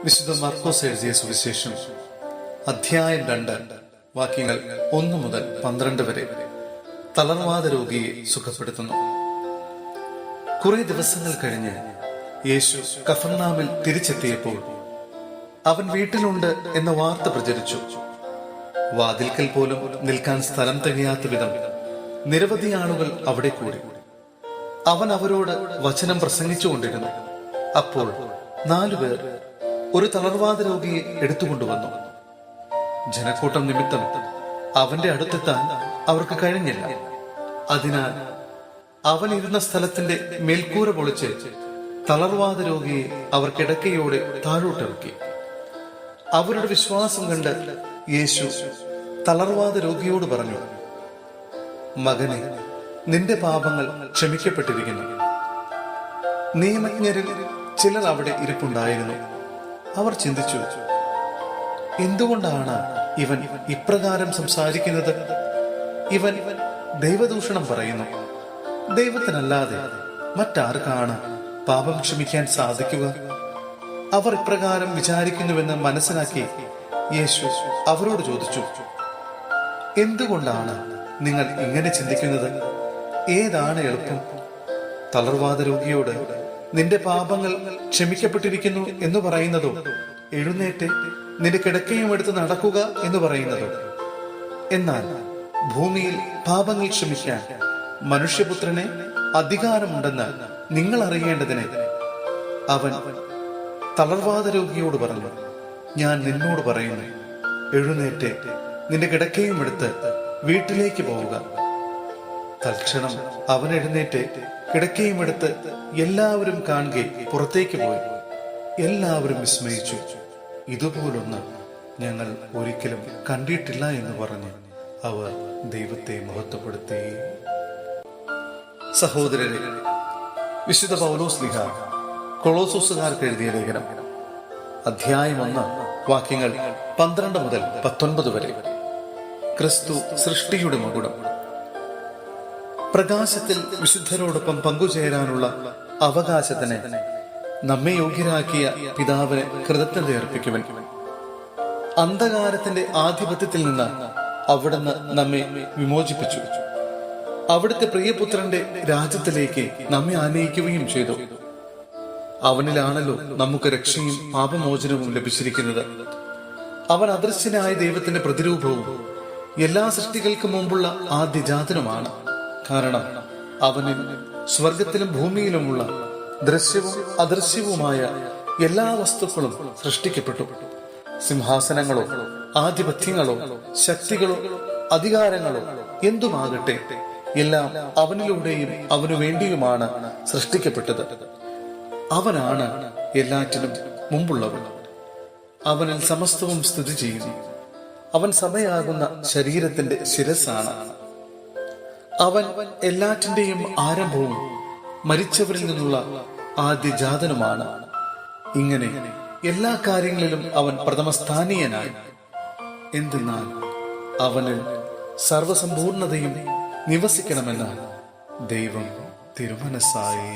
വിശുദ്ധ മർക്കോസ് എഴുതിയ സുവിശേഷം അധ്യായം 2 വാക്യങ്ങൾ 1 മുതൽ 12 വരെ തളർവാദ രോഗിയെ സുഖപ്പെടുത്തുന്നു. കുറെ ദിവസങ്ങൾ കഴിഞ്ഞ് യേശു കഫർനാമിൽ തിരിച്ചെത്തിയപ്പോൾ അവൻ വീട്ടിലുണ്ട് എന്ന വാർത്ത പ്രചരിച്ചു. വാതിൽക്കൽ പോലും നിൽക്കാൻ സ്ഥലം തികയാത്ത വിധം നിരവധി ആളുകൾ അവിടെ കൂടി. അവൻ അവരോട് വചനം പ്രസംഗിച്ചുകൊണ്ടിരുന്നു. അപ്പോൾ 4 പേർ ഒരു തളർവാദ രോഗിയെ എടുത്തുകൊണ്ടുവന്നു. ജനക്കൂട്ടം നിമിത്തം അവന്റെ അടുത്തെത്താൻ അവർക്ക് കഴിഞ്ഞില്ല. അതിനാൽ അവൻ ഇരുന്ന സ്ഥലത്തിന്റെ മേൽക്കൂര പൊളിച്ച് തളർവാദ രോഗിയെ അവർ കിടക്കയോടെ താഴോട്ടിറക്കി. അവരുടെ വിശ്വാസം കണ്ട് യേശു തളർവാദ രോഗിയോട് പറഞ്ഞു, മകനെ, നിന്റെ പാപങ്ങൾ ക്ഷമിക്കപ്പെട്ടിരിക്കുന്നു. നിയമജ്ഞരിൽ ചിലർ അവിടെ ഇരിപ്പുണ്ടായിരുന്നു. അവർ ചിന്തിച്ചു, എന്തുകൊണ്ടാണ് ഇവൻ ഇപ്രകാരം സംസാരിക്കുന്നത്? ഇവൻ ദൈവദൂഷണം പറയുന്നു. ദൈവത്തിനല്ലാതെ മറ്റാർക്കാണ് പാപം ക്ഷമിക്കാൻ സാധിക്കുക? അവർ ഇപ്രകാരം വിചാരിക്കുന്നുവെന്ന് മനസ്സിലാക്കി യേശു അവരോട് ചോദിച്ചു, എന്തുകൊണ്ടാണ് നിങ്ങൾ ഇങ്ങനെ ചിന്തിക്കുന്നത്? ഏതാണ് എളുപ്പം? തളർവാദ രോഗിയോട് നിന്റെ പാപങ്ങൾ ക്ഷമിക്കപ്പെട്ടിരിക്കുന്നു എന്ന് പറയുന്നതോ, എഴുന്നേറ്റ് നിന്റെ കിടക്കയും എടുത്ത് നടക്കുക എന്ന് പറയുന്നതോ? എന്നാൽ ഭൂമിയിൽ പാപങ്ങൾ ക്ഷമിക്കാൻ മനുഷ്യപുത്രന് അധികാരമുണ്ടെന്ന് നിങ്ങൾ അറിയേണ്ടതിന് അവൻ തളർവാദ രോഗിയോട് പറഞ്ഞു, ഞാൻ നിന്നോട് പറയുന്നു, എഴുന്നേറ്റ് നിന്റെ കിടക്കയും എടുത്ത് വീട്ടിലേക്ക് പോവുക. തൽക്ഷണം അവൻ എഴുന്നേറ്റ് കിടക്കയും എടുത്ത് എല്ലാവരും കാണുകെ പുറത്തേക്ക് പോയി. എല്ലാവരും വിസ്മയിച്ചു. ഇതുപോലൊന്ന് ഞങ്ങൾ ഒരിക്കലും കണ്ടിട്ടില്ല എന്ന് പറഞ്ഞ് അവർ ദൈവത്തെ മഹത്വപ്പെടുത്തി. സഹോദരരെ, വിശുദ്ധ പൗലോസ്ലീഹ കൊളോസോസുകാർക്ക് എഴുതിയ ലേഖനം അധ്യായം 1 വാക്യങ്ങൾ 12 മുതൽ 19 വരെ. ക്രിസ്തു സൃഷ്ടിയുടെ മകുടം. പ്രകാശത്തിൽ വിശുദ്ധരോടൊപ്പം പങ്കുചേരാനുള്ള അവകാശത്തിന് നമ്മെ യോഗ്യരാക്കിയ പിതാവിനെ കൃതജ്ഞത അർപ്പിക്കുവൻ. അന്ധകാരത്തിന്റെ ആധിപത്യത്തിൽ നിന്ന് അവിടുന്ന് നമ്മെ വിമോചിപ്പിച്ചു. അവിടുത്തെ പ്രിയപുത്രന്റെ രാജ്യത്തിലേക്ക് നമ്മെ ആനയിക്കുകയും ചെയ്തു. അവനിലാണല്ലോ നമുക്ക് രക്ഷയും പാപമോചനവും ലഭിച്ചിരിക്കുന്നത്. അവൻ അദൃശ്യനായ ദൈവത്തിന്റെ പ്രതിരൂപവും എല്ലാ സൃഷ്ടികൾക്ക് മുമ്പുള്ള ആദ്യജാതനുമാണ്. കാരണം അവനിൽ സ്വർഗത്തിലും ഭൂമിയിലുമുള്ള ദൃശ്യവും അദൃശ്യവുമായ എല്ലാ വസ്തുക്കളും സൃഷ്ടിക്കപ്പെട്ടു. സിംഹാസനങ്ങളോ ആധിപത്യങ്ങളോ ശക്തികളോ അധികാരങ്ങളോ എന്തുമാകട്ടെ, എല്ലാം അവനിലൂടെയും അവനു വേണ്ടിയുമാണ് സൃഷ്ടിക്കപ്പെട്ടത്. അവനാണ് എല്ലാറ്റിനും മുമ്പുള്ളവൻ. അവനിൽ സമസ്തവും സ്ഥിതി ചെയ്യുന്നു. അവൻ സഭയാകുന്ന ശരീരത്തിന്റെ ശിരസ്സാണ്. അവൻ എല്ലാറ്റിന്റെയും ആരംഭവും മരിച്ചവരിൽ നിന്നുള്ള ആദ്യജാതനുമാണ്. ഇങ്ങനെ എല്ലാ കാര്യങ്ങളിലും അവൻ പ്രഥമസ്ഥാനീയനായി. എന്തെന്നാൽ അവനിൽ സർവസമ്പൂർണതയും നിവസിക്കണമെന്ന് ദൈവം തിരുമനസ്സായി.